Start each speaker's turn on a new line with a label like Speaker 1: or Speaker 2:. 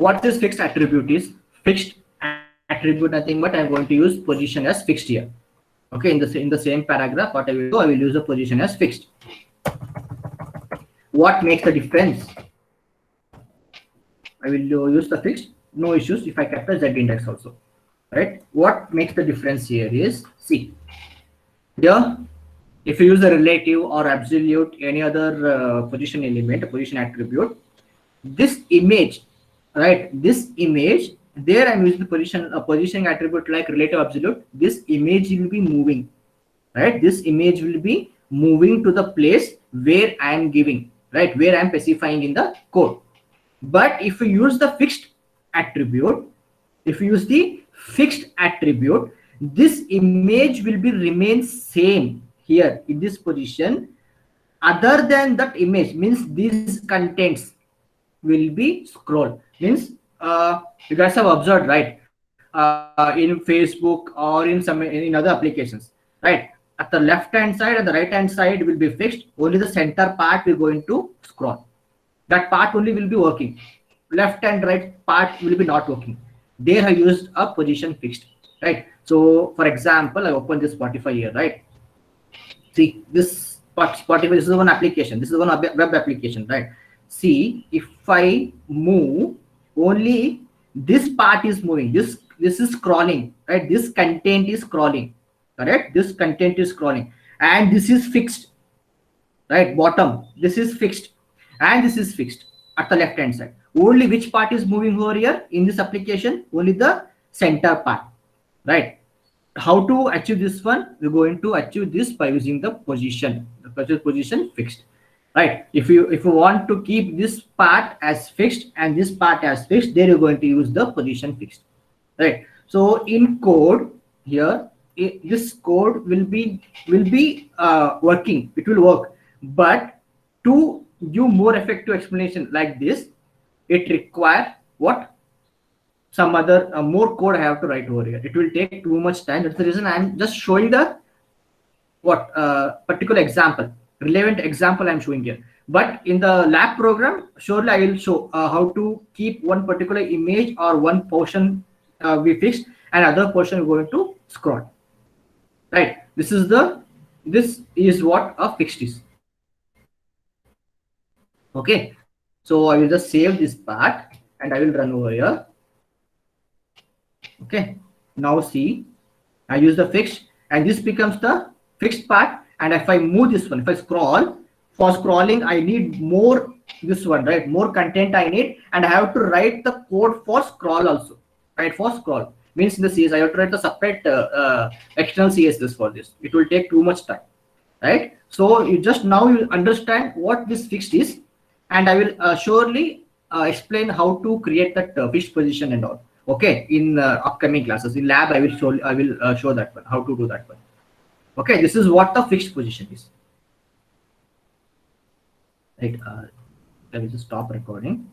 Speaker 1: what this fixed attribute is. Fixed attribute nothing but I'm going to use position as fixed here. Okay, in the same paragraph, what I will do, I will use the position as fixed. What makes the difference? I will use the fixed, no issues if I kept a Z index also, right? What makes the difference here is, see, here, if you use a relative or absolute, any other position element, a position attribute, this image, right? This image, there I'm using the position, a positioning attribute like relative absolute. This image will be moving, right? This image will be moving to the place where I am giving, right? Where I am specifying in the code. But if you use the fixed attribute, if you use the fixed attribute, this image will be remain same here in this position. Other than that image, means these contents will be scrolled. Means you guys have observed, right? In Facebook or in other applications, right? At the left hand side and the right hand side will be fixed. Only the center part will going to scroll. That part only will be working. Left and right part will be not working. There I used a position fixed, right? So for example, I open this Spotify here, right? See, this Spotify, this is one application. This is one web application, right? See, if I move, only this part is moving. This is scrolling, right? This content is scrolling, correct? This content is scrolling, and this is fixed, right? Bottom, this is fixed, and this is fixed at the left hand side. Only which part is moving over here in this application? Only the center part, right? How to achieve this one? We're going to achieve this by using the position fixed, right? If you want to keep this part as fixed and this part as fixed, then you're going to use the position fixed, right? So in code here, this code will be working. It will work, but to give more effective explanation like this, it requires what? Some other more code I have to write over here. It will take too much time. That's the reason I'm just showing the particular example, relevant example I'm showing here. But in the lab program, surely I will show how to keep one particular image or one portion we fixed and other portion we're going to scroll, right? This is what a fixed is. Okay, so I will just save this part and I will run over here. Okay, now see, I use the fixed and this becomes the fixed part. And if I move this one, if I scroll, for scrolling I need more, this one, right? More content I need, and I have to write the code for scroll also, right? For scroll means in the CS I have to write the separate external CSS for this. It will take too much time, right? So you just now you understand what this fixed is, and I will surely explain how to create that fixed position and all. Okay, in upcoming classes in lab I will show that one, how to do that one. Okay, this is what the fixed position is, right? Let me just stop recording.